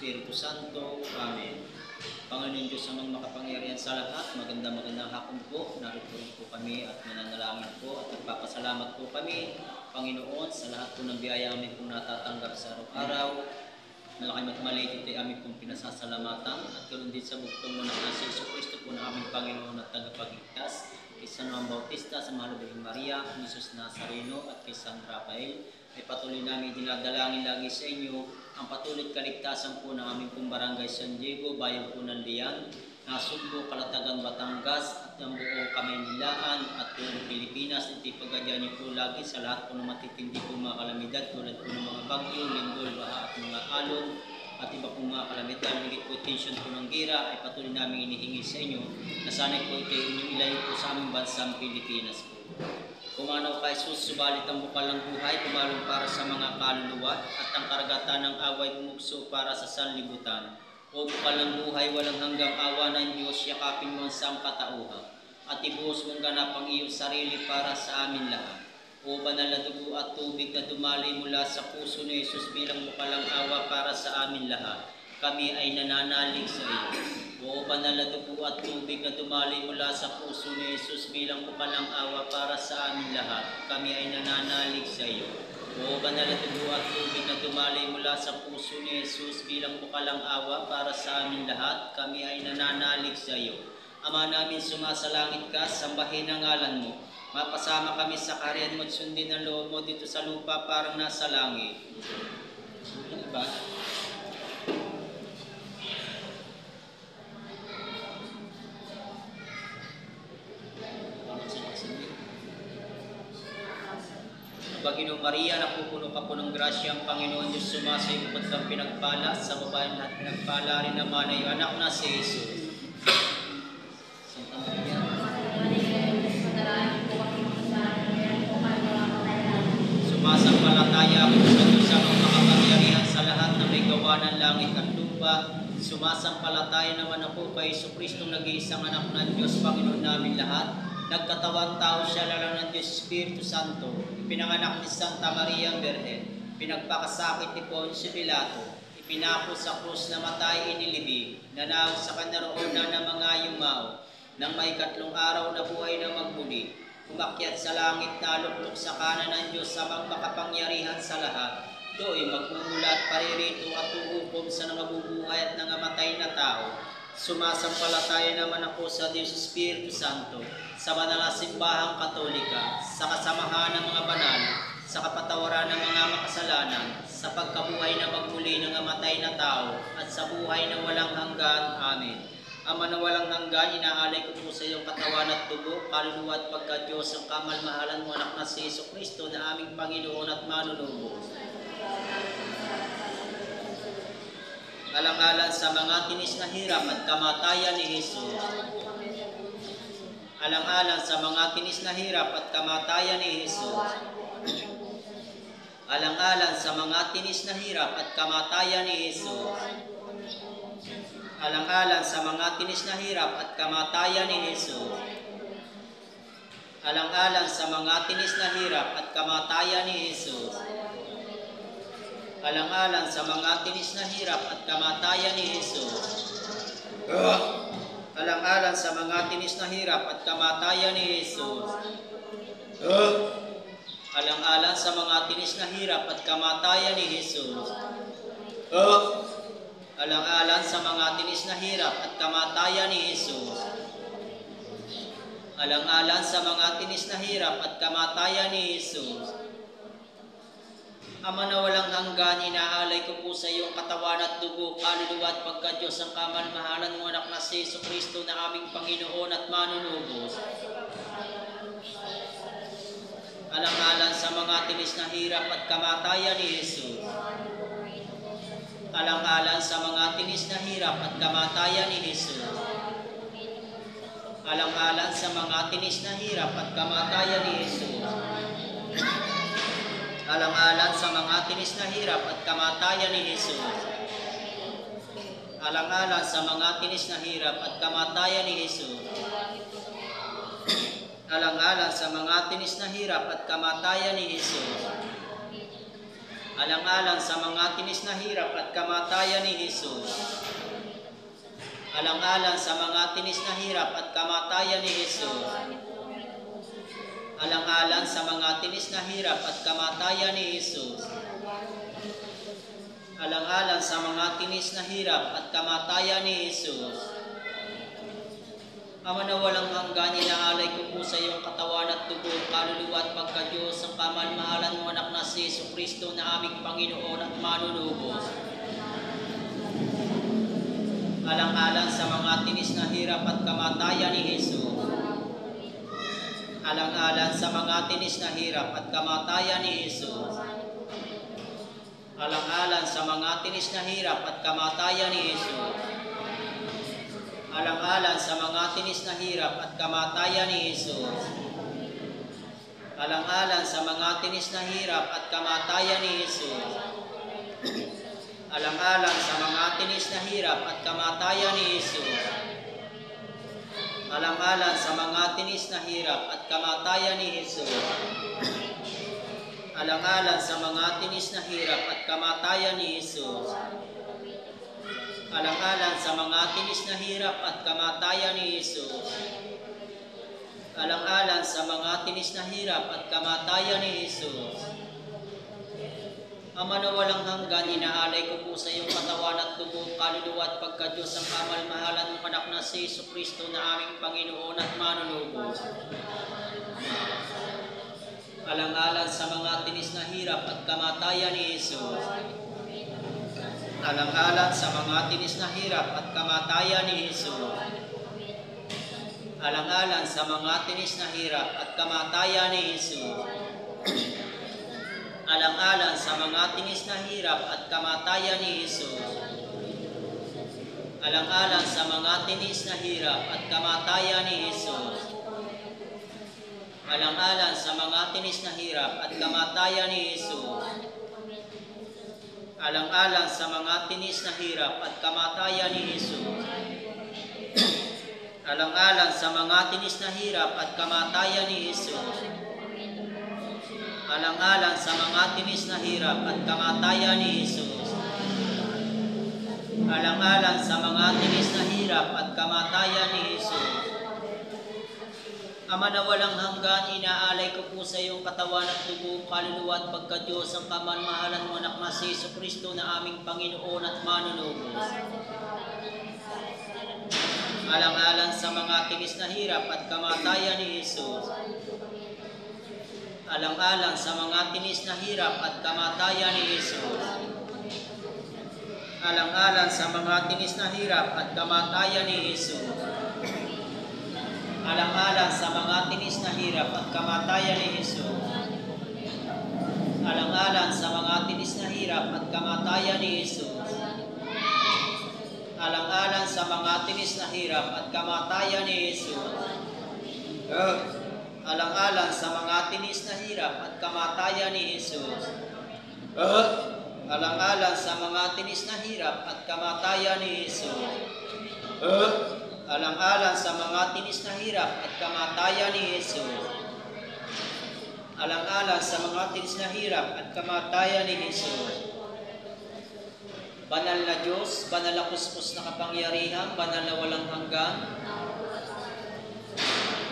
Espiritu Santo. Amen. Panginoon Diyos amang makapangyarihan sa lahat, magandang hapon po. Narito po kami at mananalangin po at nagpapasalamat po kami, Panginoon, sa lahat po ng biyaya amin po natatanggap sa araw-araw. Malaking at maliit ito'y aming pong pinasasalamatan at ganoon din sa bugtong mo na si Yesu Cristo po na aming Panginoon at tagapagligtas, kay San Juan Bautista, sa Mahal na Birheng Maria, Jesus Nazareno at kay San Rafael, ay patuloy namin dinadalangin lagi sa inyo ang patuloy kaligtasan po ng aming pong barangay San Diego, bayan po ng Lian, Nasugbo, Calatagan, Batangas at ang buong Kamaynilaan at buong Pilipinas. Ito'y paggadyan niyo po lagi sa lahat po ng matitindi po mga kalamidad tulad po ng mga bagyo, lindol, baha at mga alon at iba pong mga kalamidad. Higit po tension po ng gira ay patuloy namin inihingi sa inyo na sana'y po ito'y inyong ilayo po sa aming bansang Pilipinas po. Kumanaw ka Jesus, subalit ang bukal ng buhay, pumalong para sa mga kaluluwa at ang karagatan ng away bumugso para sa sanlibutan. O bukal ng buhay, walang hanggang awa ng Diyos, yakapin mo ang sangkatauhan at ibuhos mong ganap ang iyong sarili para sa amin lahat. O banal na dugo at tubig na dumali mula sa puso ni Jesus bilang bukal ng awa para sa amin lahat, kami ay nananalig sa iyo. O banal na dugo at tubig na dumali mula sa puso ni Jesus bilang bukal ng awa para sa amin lahat, kami ay nananalig sa iyo. O banal na dugo at tubig na dumali mula sa puso ni Jesus bilang bukal ng awa para sa amin lahat, kami ay nananalig sa iyo. Ama namin sumasalangit ka, sambahin ang ngalan mo. Mapasama kami sa kaharian mo at sundin ang loob mo dito sa lupa parang nasa langit. Diba? Panginoong Maria, napupuno ka po ng grasya ang Panginoon Diyos, sumasayo at kang pinagpala sa babae lahat, pinagpala rin naman ay anak na si Jesus. Santa Maria, sumasampalataya ako sa Diyos ang makapangyarihan sa lahat na may gawa ng langit at lupa. Sumasampalataya naman ako kay Yesu Kristo, nag-iisang anak ng Diyos, Panginoon namin lahat. Nagkatawang tao siya, lalang ng Diyos Espiritu Santo, ipinanganak ni Santa Maria Virgen, pinagpakasakit ni Poncio Pilato, ipinako sa krus na matay inilibing, nanawag sa kanaroonan na mga yumao, nang may katlong araw na buhay na magmuli, umakyat sa langit na luklok sa kanan ng Diyos amang makapangyarihan sa lahat, do'y magmumulat paririto at uukom sa mabubuhay at nangamatay na tao. Sumasampalataya naman ako sa Diyos Espiritu Santo, sa banal na simbahang katolika, sa kasamahan ng mga banal, sa kapatawaran ng mga makasalanan, sa pagkabuhay na magmuli ng amatay na tao, at sa buhay na walang hanggan. Amen. Ama na walang hanggan, inaalay ko po sa iyong katawan at dugo, kaluluwa at pagka-Diyos ang kamalmahalan mo anak na si Yesu Kristo na aming Panginoon at manunubos. Alang-alang sa mga tinis na hirap at kamatayan ni Jesus. Alang-alang sa mga tinis na hirap at kamatayan ni Jesus. Alang-alang sa mga tinis na hirap at kamatayan ni Jesus. Alang-alang sa mga tinis na hirap at kamatayan ni Jesus. Alang-alang sa mga tinis na hirap at kamatayan ni Jesus. Alang-alang sa mga tinis na hirap at kamatayan ni Jesus. Alang-alang sa mga tinis na hirap at kamatayan ni Jesus. Alang-alang sa mga tinis na hirap at kamatayan ni Jesus. Alang-alang sa mga tinis na hirap at kamatayan ni Jesus. Alang-alang sa mga tinis na hirap at kamatayan ni Jesus. Ama na walang hanggan, inaalay ko po sa iyong katawan at dugo, kaluluwa at pagka-Diyos ang kamalmahalan mo anak na si Yesu Kristo na aming Panginoon at manunubos. Alang-alang sa mga tinis na hirap at kamatayan ni Jesus. Alang-alang sa mga tinis na hirap at kamatayan ni Jesus. Alang-alang sa mga tinis na hirap at kamatayan ni Jesus. Alang-alang sa mga tinis na hirap at kamatayan ni Jesus. Alang-alang sa mga tinis na hirap at kamatayan ni Jesus. Alang-alang sa mga tinis na hirap at kamatayan ni Jesus. Alang-alang sa mga tinis na hirap at kamatayan ni Jesus. Alang-alang sa mga tinis na hirap at kamatayan ni Jesus. Alang-alang sa mga tinis na hirap at kamatayan ni Jesus. Alang-alang sa mga tinis na hirap at kamatayan ni Jesus. Ama na walang hanggan, inaalay ko po sa iyong katawan at dugo, kaluluwa at pagka-Diyos ang kamalmahalan mo anak na si Jesucristo na aming Panginoon at manunubos. Alang-alang sa mga tinis na hirap at kamatayan ni Jesus. Alang-alang sa mga tinis na hirap at kamatayan ni Jesus. Alang-alang sa mga tinis na hirap at kamatayan ni Jesus. Alang-alang sa mga tinis na hirap at kamatayan ni Jesus. Alang-alang sa mga tinis na hirap at kamatayan ni Jesus. Alang-alang sa mga tinis na hirap at kamatayan ni Jesus. Alang-alang sa mga tinis na hirap at kamatayan ni Jesus. Alang-alang sa mga tinis na hirap at kamatayan ni Jesus. Alang-alang sa mga tinis na hirap at kamatayan ni Jesus. Alang-alang sa mga tinis na hirap at kamatayan ni Jesus. Ama na walang hanggan, inaalay ko po sa iyong katawan at dugo, kaluluwa at pagka-Diyos ang kamalmahalan ng anak na si Jesucristo na aming Panginoon at manunubos. Alang-alang sa mga tinis na hirap at kamatayan ni Jesus. Alang-alang sa mga tinis na hirap at kamatayan ni Jesus. Alang-alang sa mga tinis na hirap at kamatayan ni Jesus. Alang-alang sa mga tinis na hirap at kamatayan ni Jesus. Alang-alang sa mga tinis na hirap at kamatayan ni Jesus. Alang-alang sa mga tinis na hirap at kamatayan ni Jesus. Alang-alang sa mga tinis na hirap at kamatayan ni Jesus. Alang-alang sa mga tinis na hirap at kamatayan ni Jesus. Alang-alang sa mga tinis na hirap at kamatayan ni Jesus. Alang-alang sa mga tinis na hirap at kamatayan ni Jesus. Ama na walang hanggan, inaalay ko po sa iyong katawan at dugo, kaluluwa at pagka-Diyos ang kamanmahalan mo anak na si Jesucristo na aming Panginoon at manunubos. Alang-alang sa mga tinis na hirap at kamatayan ni Jesus. Alang-alang sa mga tinis na hirap at kamatayan ni Jesus. Alang-alang sa mga tinis na hirap at kamatayan ni Jesus. Alang-alang sa mga tinis na hirap at kamatayan ni Jesus. Alang-alang sa mga tinis na hirap at kamatayan ni Jesus. Alang-alang sa mga tinis na hirap at kamatayan ni Jesus. Alang-alang sa mga tinis na hirap at kamatayan ni Jesus. Alang-alang sa mga tinis na hirap at kamatayan ni Jesus. Alang-alang sa mga tinis na hirap at kamatayan ni Jesus. Alang-alang sa mga tinis na hirap at kamatayan ni Jesus. Banal na Diyos, banal na kuskus na kapangyarihan, banal na walang hanggan.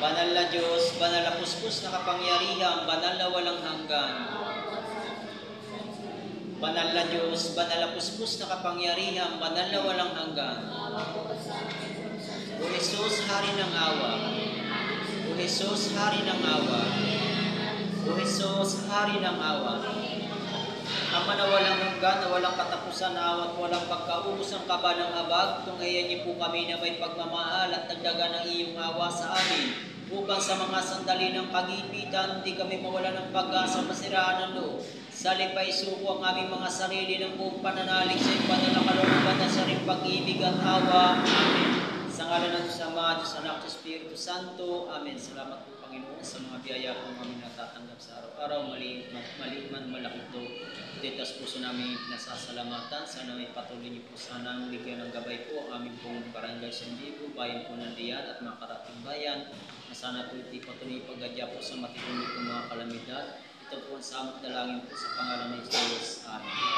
Banal na Diyos, banal na kuskus na kapangyarihan, banal na walang hanggan. Banal na Diyos, banal na kuskus na kapangyarihan, banal na walang hanggan. O Jesus, Hari ng awa. O Jesus, Hari ng awa. O Jesus, Hari ng awa. Ama na walang hanggan, na walang katapusan na awat, walang pagkaubos ang kaba ng habag, tunghayan niyo po kami na may pagmamahal at dagdagan ng iyong awa sa amin, upang sa mga sandali ng kagipitan, hindi kami mawala ng pag-asa, masiraan ng loob. Salipay suko ang aming mga sarili ng buong pananalig sa iyong banal na kalooban na sa ring pag-ibig at awa. Amen. Sa ngalan ng Diyos Ama, Diyos Anak, Diyos Espiritu Santo. Amen. Salamat po, Panginoon, sa mga biyaya po kami natatanggap sa araw-araw, maliit man, malaki po. Titas puso namin pinasasalamatan. Sana may patuloy niyo po sanang bigyan ng gabay po ang aming pong barangay San Diego, bayan po ng Riyan at mga karating bayan. Na sana po iti patuloy paggadya po sa matitulog ng mga kalamidad. Ito po ang samot dalangin po sa pangalan ng Jesus. sa amin.